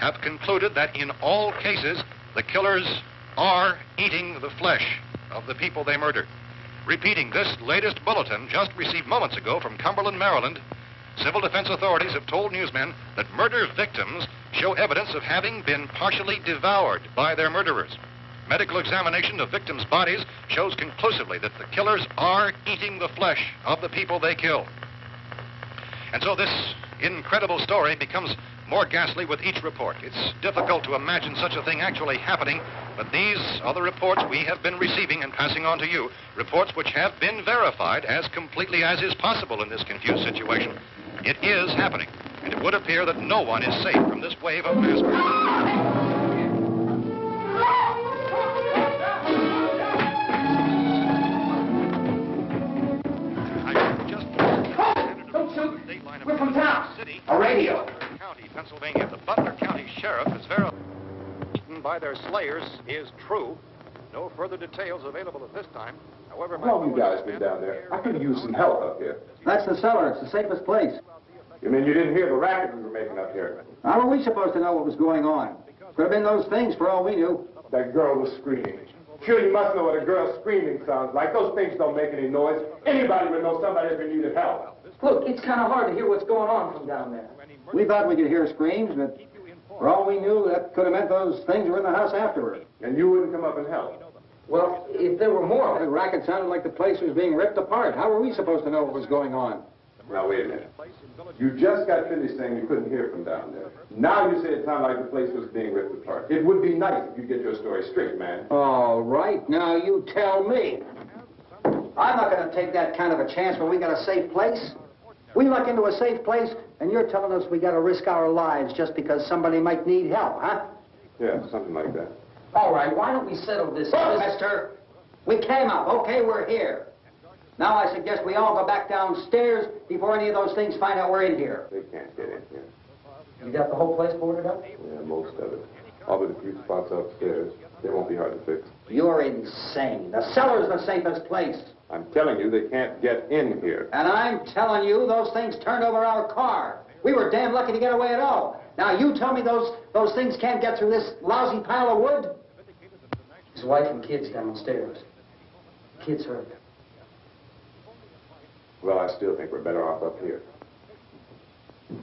have concluded that in all cases, the killers are eating the flesh of the people they murdered. Repeating this latest bulletin just received moments ago from Cumberland, Maryland, civil defense authorities have told newsmen that murder victims show evidence of having been partially devoured by their murderers. Medical examination of victims' bodies shows conclusively that the killers are eating the flesh of the people they kill. And so this incredible story becomes more ghastly with each report. It's difficult to imagine such a thing actually happening, but these are the reports we have been receiving and passing on to you, reports which have been verified as completely as is possible in this confused situation. It is happening, and it would appear that no one is safe from this wave of mass murder. We're from town. City, a radio. County, Pennsylvania. The Butler County Sheriff is verified by their slayers is true. No further details available at this time. However, how long you guys been down there? I could use some help up here. That's the cellar. It's the safest place. You mean you didn't hear the racket we were making up here? How were we supposed to know what was going on? Could have been those things for all we knew. That girl was screaming. Sure, you must know what a girl screaming sounds like. Those things don't make any noise. Anybody would know somebody ever needed help. Look, it's kind of hard to hear what's going on from down there. We thought we could hear screams, but for all we knew, that could have meant those things were in the house afterward. And you wouldn't come up and help? Well, if there were more... The racket sounded like the place was being ripped apart. How were we supposed to know what was going on? Now, wait a minute. You just got finished saying you couldn't hear from down there. Now you say it sounded like the place was being ripped apart. It would be nice if you get your story straight, man. All right, now you tell me. I'm not going to take that kind of a chance when we got a safe place. We luck into a safe place, and you're telling us we got to risk our lives just because somebody might need help, huh? Yeah, something like that. All right, why don't we settle this? Look, mister, we came up. Okay, we're here. Now I suggest we all go back downstairs before any of those things find out we're in here. They can't get in here. You got the whole place boarded up? Yeah, most of it. All but a few spots upstairs. They won't be hard to fix. You're insane. The cellar's the safest place. I'm telling you, they can't get in here. And I'm telling you, those things turned over our car. We were damn lucky to get away at all. Now, you tell me those things can't get through this lousy pile of wood? His wife and kids downstairs. Kids hurt. Well, I still think we're better off up here.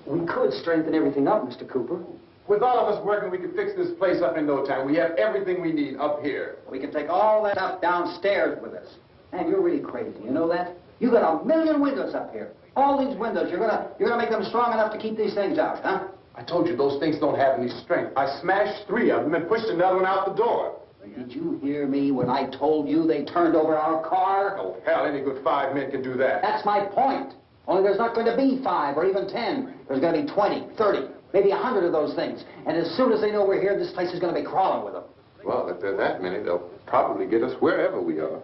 We could strengthen everything up, Mr. Cooper. With all of us working, we could fix this place up in no time. We have everything we need up here. We can take all that stuff downstairs with us. Man, you're really crazy. You know that? You got 1 million windows up here. All these windows, you're gonna make them strong enough to keep these things out, huh? I told you those things don't have any strength. I smashed 3 of them and pushed another one out the door. Did you hear me when I told you they turned over our car? Oh, hell, any good 5 men can do that. That's my point. Only there's not going to be 5 or even 10. There's going to be 20, 30, maybe 100 of those things. And as soon as they know we're here, this place is going to be crawling with them. Well, if there are that many, they'll probably get us wherever we are.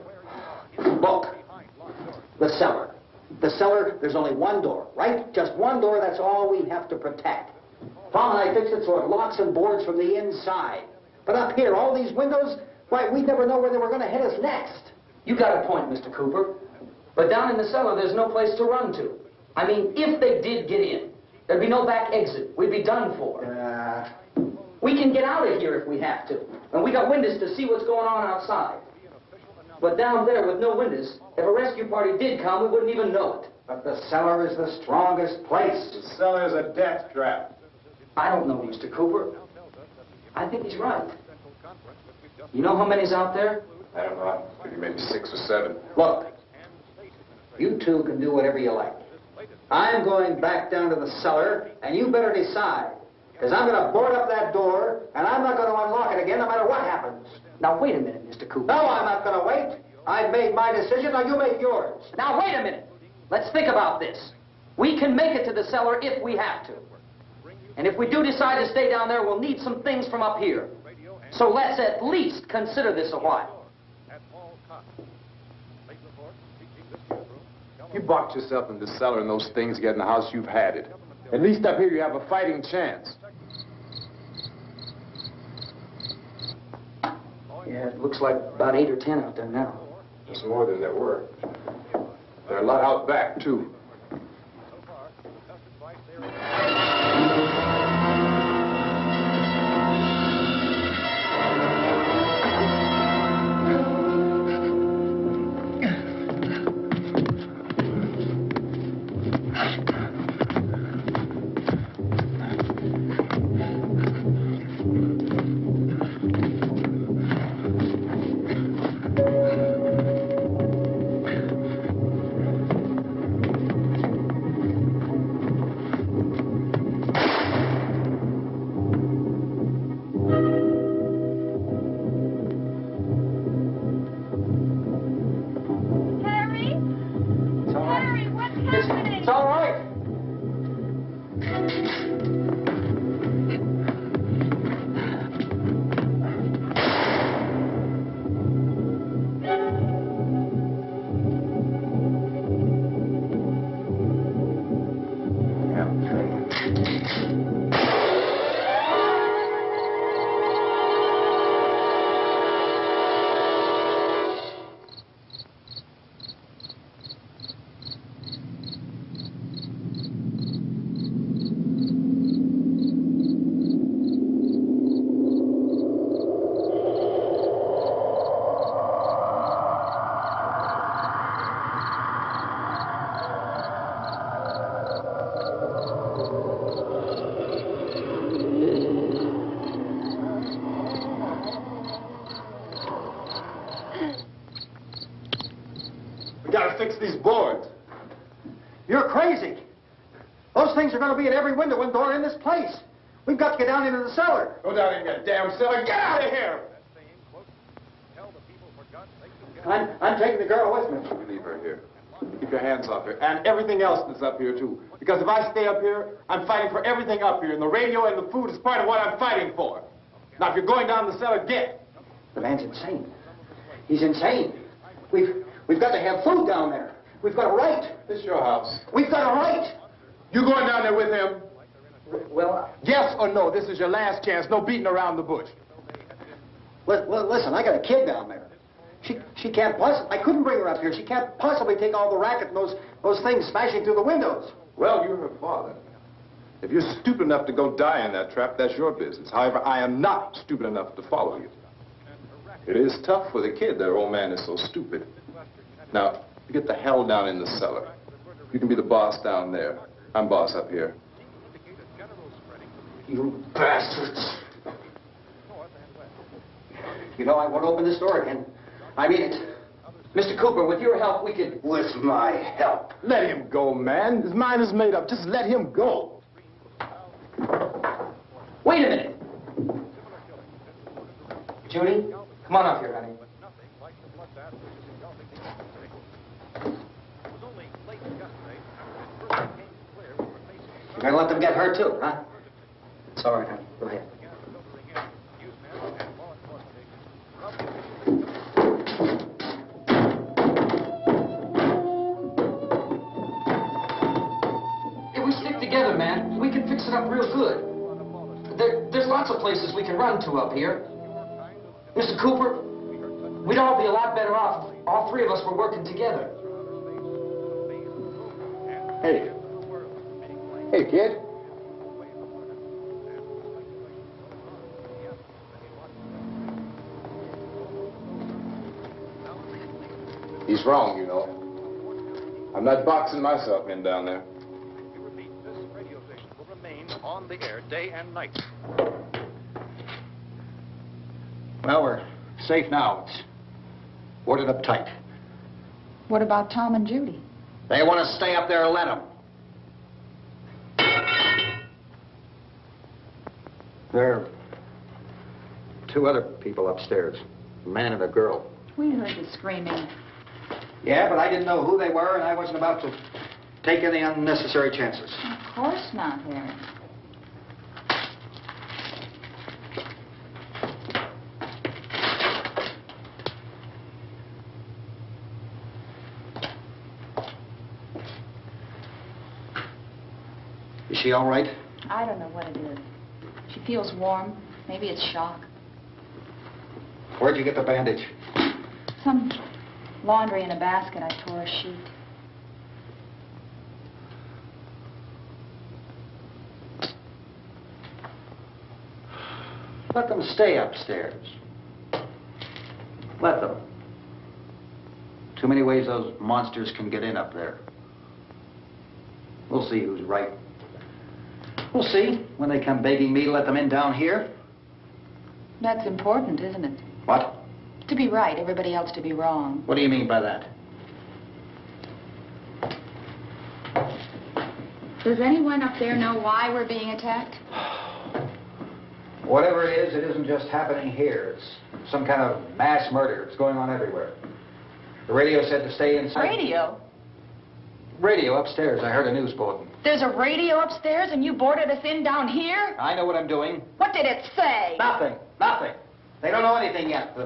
Look, the cellar. The cellar, there's only one door, right? Just one door, that's all we have to protect. Tom and I fixed it so it locks and boards from the inside. But up here, all these windows, why, we'd never know where they were going to hit us next. You got a point, Mr. Cooper. But down in the cellar, there's no place to run to. I mean, if they did get in, there'd be no back exit. We'd be done for. We can get out of here if we have to. And we got windows to see what's going on outside. But down there with no windows, if a rescue party did come, we wouldn't even know it. But the cellar is the strongest place. The cellar is a death trap. I don't know, Mr. Cooper. I think he's right. You know how many's out there? I don't know. Maybe 6 or 7. Look, you two can do whatever you like. I'm going back down to the cellar, and you better decide. Because I'm going to board up that door, and I'm not going to unlock it again no matter what happens. Now, wait a minute, Mr. Cooper. No, I'm not going to wait. I've made my decision, now you make yours. Now, wait a minute. Let's think about this. We can make it to the cellar if we have to. And if we do decide to stay down there, we'll need some things from up here. So let's at least consider this a while. You boxed yourself in the cellar and those things get in the house, you've had it. At least up here you have a fighting chance. Yeah, it looks like about 8 or 10 out there now. There's more than there were. There are a lot out back, too. to fix these boards. You're crazy. Those things are going to be at every window and door in this place. We've got to get down into the cellar. Go down in your damn cellar. Get out of here! I'm taking the girl with me. You leave her here. Keep your hands off her. And everything else that's up here, too. Because if I stay up here, I'm fighting for everything up here. And the radio and the food is part of what I'm fighting for. Now, if you're going down the cellar, get. The man's insane. He's insane. We've got to have food down there. We've got a right. This is your house. We've got a right. You going down there with him? Well, Yes or no? This is your last chance. No beating around the bush. Listen, I got a kid down there. She can't possibly... I couldn't bring her up here. She can't possibly take all the racket and those things smashing through the windows. Well, you're her father. If you're stupid enough to go die in that trap, that's your business. However, I am not stupid enough to follow you. It is tough for the kid. Their old man is so stupid. Now, you get the hell down in the cellar. You can be the boss down there. I'm boss up here. You bastards. You know, I won't open this door again. I mean it. Mr. Cooper, with your help, we could... With my help. Let him go, man. His mind is made up. Just let him go. Wait a minute. Judy, come on up here, honey. You're going to let them get hurt, too, huh? It's all right, honey. Go ahead. If we stick together, man, we can fix it up real good. There's lots of places we can run to up here. Mr. Cooper, we'd all be a lot better off if all three of us were working together. Hey. Hey, kid. He's wrong, you know. I'm not boxing myself in down there. This radio station will remain on the air day and night. Well, we're safe now. It's boarded up tight. What about Tom and Judy? They want to stay up there, let them. There are two other people upstairs, a man and a girl. We heard the screaming. Yeah, but I didn't know who they were, and I wasn't about to take any unnecessary chances. Of course not, Harry. Is she all right? I don't know what it is. She feels warm. Maybe it's shock. Where'd you get the bandage? Some laundry in a basket. I tore a sheet. Let them stay upstairs. Let them. Too many ways those monsters can get in up there. We'll see who's right. We'll see when they come begging me to let them in down here. That's important, isn't it? What? To be right, everybody else to be wrong. What do you mean by that? Does anyone up there know why we're being attacked? Whatever it is, it isn't just happening here. It's some kind of mass murder. It's going on everywhere. The radio said to stay inside. Radio? Radio upstairs. I heard a news bulletin. There's a radio upstairs and you boarded us in down here? I know what I'm doing. What did it say? Nothing. Nothing. They don't know anything yet.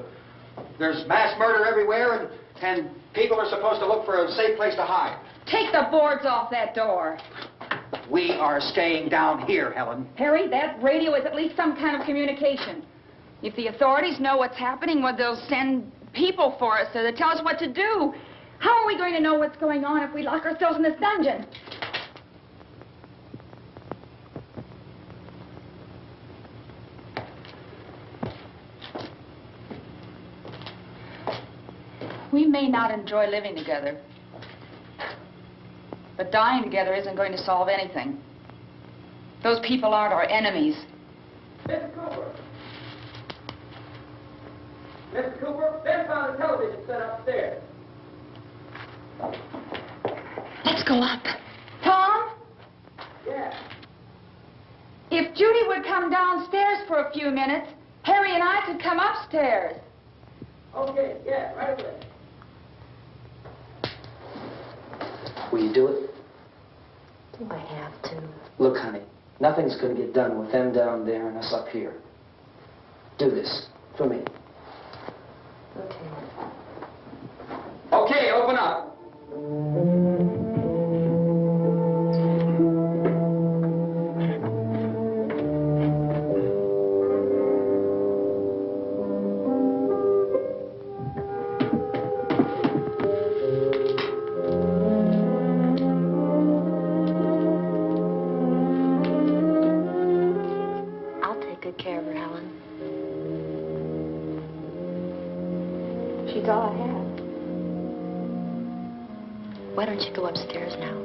There's mass murder everywhere, and people are supposed to look for a safe place to hide. Take the boards off that door. We are staying down here, Helen. Harry, that radio is at least some kind of communication. If the authorities know what's happening, well, they'll send people for us so they'll tell us what to do. How are we going to know what's going on if we lock ourselves in this dungeon? We may not enjoy living together, but dying together isn't going to solve anything. Those people aren't our enemies. Mr. Cooper. Mr. Cooper, Ben found a television set upstairs. Let's go up. Tom? Yeah. If Judy would come downstairs for a few minutes, Harry and I could come upstairs. Okay, yeah, right away. Will you do it? Do I have to? Look, honey, nothing's going to get done with them down there and us up here. Do this for me. Okay. Okay, open up. I'll take good care of her, Helen. She's all I have. Why don't you go upstairs now?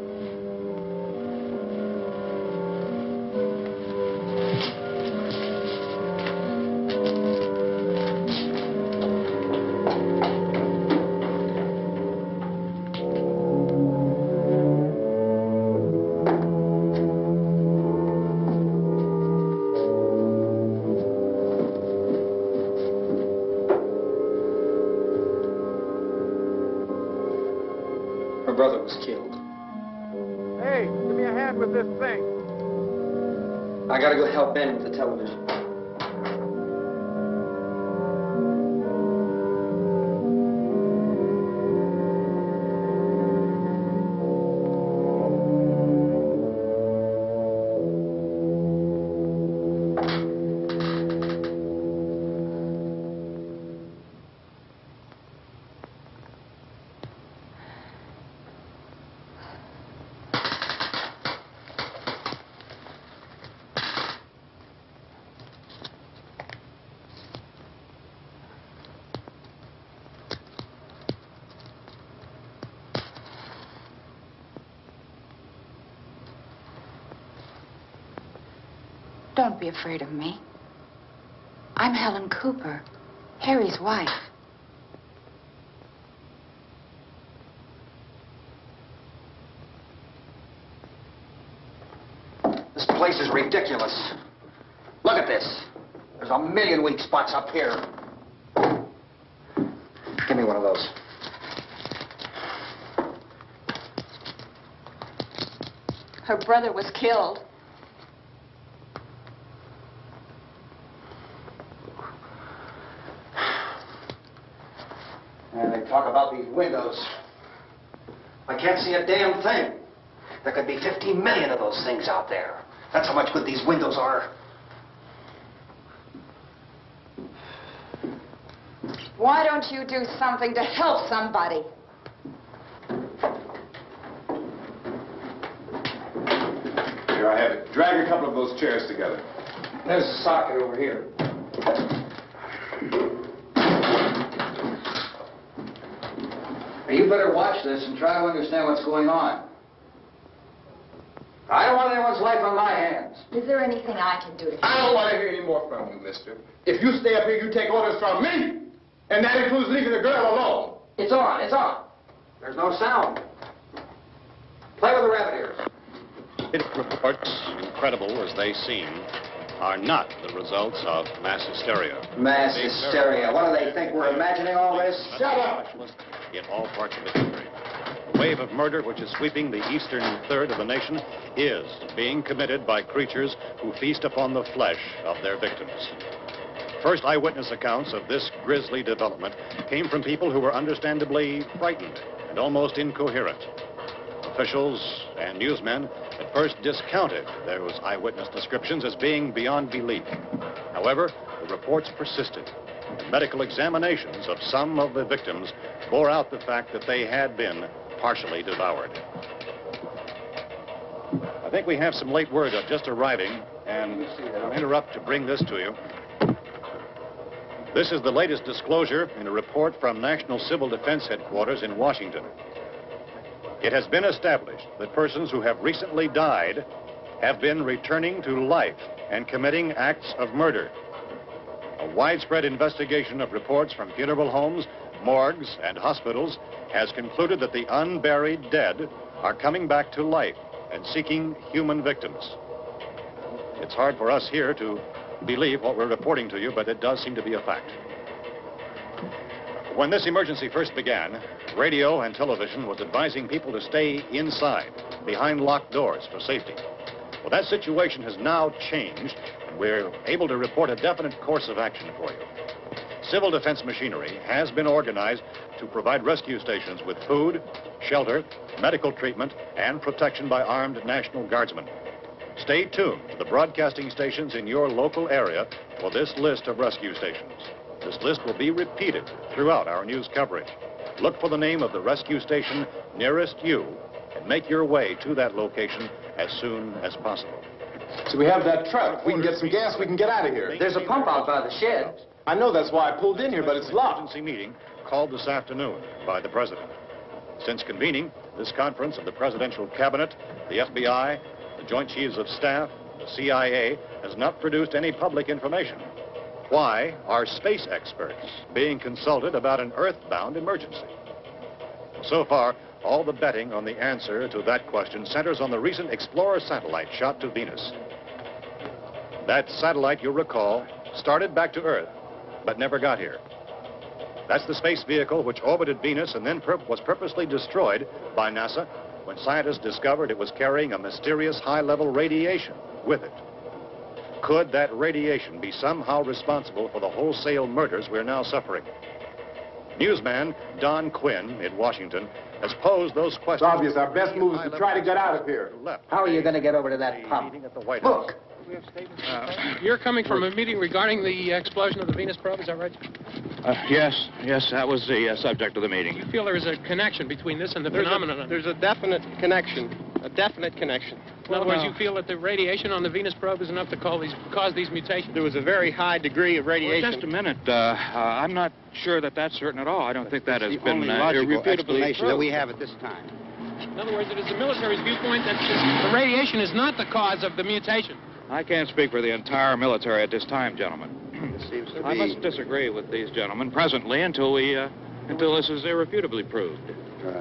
Her brother was killed. Hey, give me a hand with this thing. I gotta go help Ben with the television. Don't be afraid of me. I'm Helen Cooper, Harry's wife. This place is ridiculous. Look at this. There's a million weak spots up here. Give me one of those. Her brother was killed. And they talk about these windows. I can't see a damn thing. There could be 15 million of those things out there. That's how much good these windows are. Why don't you do something to help somebody? Here, I have it. Drag a couple of those chairs together. There's a socket over here. You better watch this and try to understand what's going on. I don't want anyone's life on my hands. Is there anything I can do to help? I don't want to hear any more from you, mister. If you stay up here, you take orders from me. And that includes leaving the girl alone. It's on, it's on. There's no sound. Play with the rabbit ears. Reports, incredible as they seem, are not the results of mass hysteria. Mass hysteria. What do they think? We're imagining all this? Shut up! In all parts of the country. The wave of murder which is sweeping the eastern third of the nation is being committed by creatures who feast upon the flesh of their victims. First eyewitness accounts of this grisly development came from people who were understandably frightened and almost incoherent. Officials and newsmen at first discounted those eyewitness descriptions as being beyond belief. However, the reports persisted. And medical examinations of some of the victims bore out the fact that they had been partially devoured. I think we have some late word just arriving, and I'll interrupt to bring this to you. This is the latest disclosure in a report from National Civil Defense Headquarters in Washington. It has been established that persons who have recently died have been returning to life and committing acts of murder. A widespread investigation of reports from funeral homes, morgues, and hospitals has concluded that the unburied dead are coming back to life and seeking human victims. It's hard for us here to believe what we're reporting to you, but it does seem to be a fact. When this emergency first began, radio and television was advising people to stay inside, behind locked doors for safety. Well, that situation has now changed, and we're able to report a definite course of action for you. Civil defense machinery has been organized to provide rescue stations with food, shelter, medical treatment, and protection by armed National Guardsmen. Stay tuned to the broadcasting stations in your local area for this list of rescue stations. This list will be repeated throughout our news coverage. Look for the name of the rescue station nearest you and make your way to that location as soon as possible. So we have that truck. We can get some gas. We can get out of here. There's a pump out by the shed. I know, that's why I pulled in here, but it's locked. Emergency meeting called this afternoon by the President. Since convening this conference of the Presidential Cabinet, the FBI, the Joint Chiefs of Staff, the CIA has not produced any public information. Why are space experts being consulted about an Earth-bound emergency? So far, all the betting on the answer to that question centers on the recent Explorer satellite shot to Venus. That satellite, you'll recall, started back to Earth, but never got here. That's the space vehicle which orbited Venus and then was purposely destroyed by NASA when scientists discovered it was carrying a mysterious high-level radiation with it. Could that radiation be somehow responsible for the wholesale murders we're now suffering? Newsman Don Quinn in Washington has posed those questions. It's obvious our best move is to try to get out of here. How are you going to get over to that pump? Look, You're coming from a meeting regarding the explosion of the Venus probe, is that right? Yes, that was the subject of the meeting. You feel there is a connection between this and the phenomenon? There's a definite connection. In other words, you feel that the radiation on the Venus probe is enough to cause these mutations? There was a very high degree of radiation. Well, just a minute. I'm not sure that that's certain at all. I don't think that has been irrefutably explanation that proved. we have at this time. In other words, it is the military's viewpoint that the radiation is not the cause of the mutation. I can't speak for the entire military at this time, gentlemen. It seems to I must disagree with these gentlemen presently until this is irrefutably proved.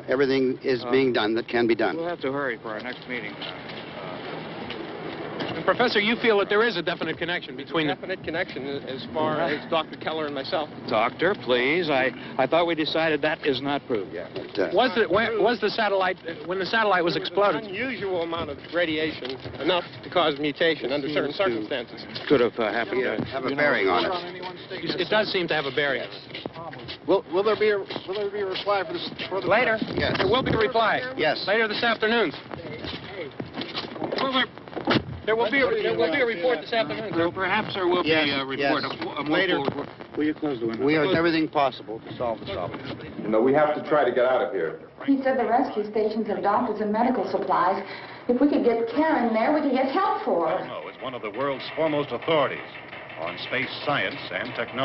Everything is being done that can be done. We'll have to hurry for our next meeting. And Professor, you feel that there is a definite connection between A definite connection as far as Dr. Keller and myself. Doctor, please. I thought we decided that is not proved yet. Was the satellite, when the satellite was exploded? An unusual amount of radiation, enough to cause mutation under certain circumstances. Could have happened. Have a bearing on it. It does seem to have a bearing. Will there be a reply for the Later? Yes. There will be a reply. Yes. Later this afternoon. There will be a report this afternoon. Perhaps there will be a report. Yes. Later. Will you close the window? We are everything possible to solve the problem. you know, we have to try to get out of here. He said the rescue stations have doctors and medical supplies. If we could get care in there, we could get help for her. Romero is one of the world's foremost authorities on space science and technology.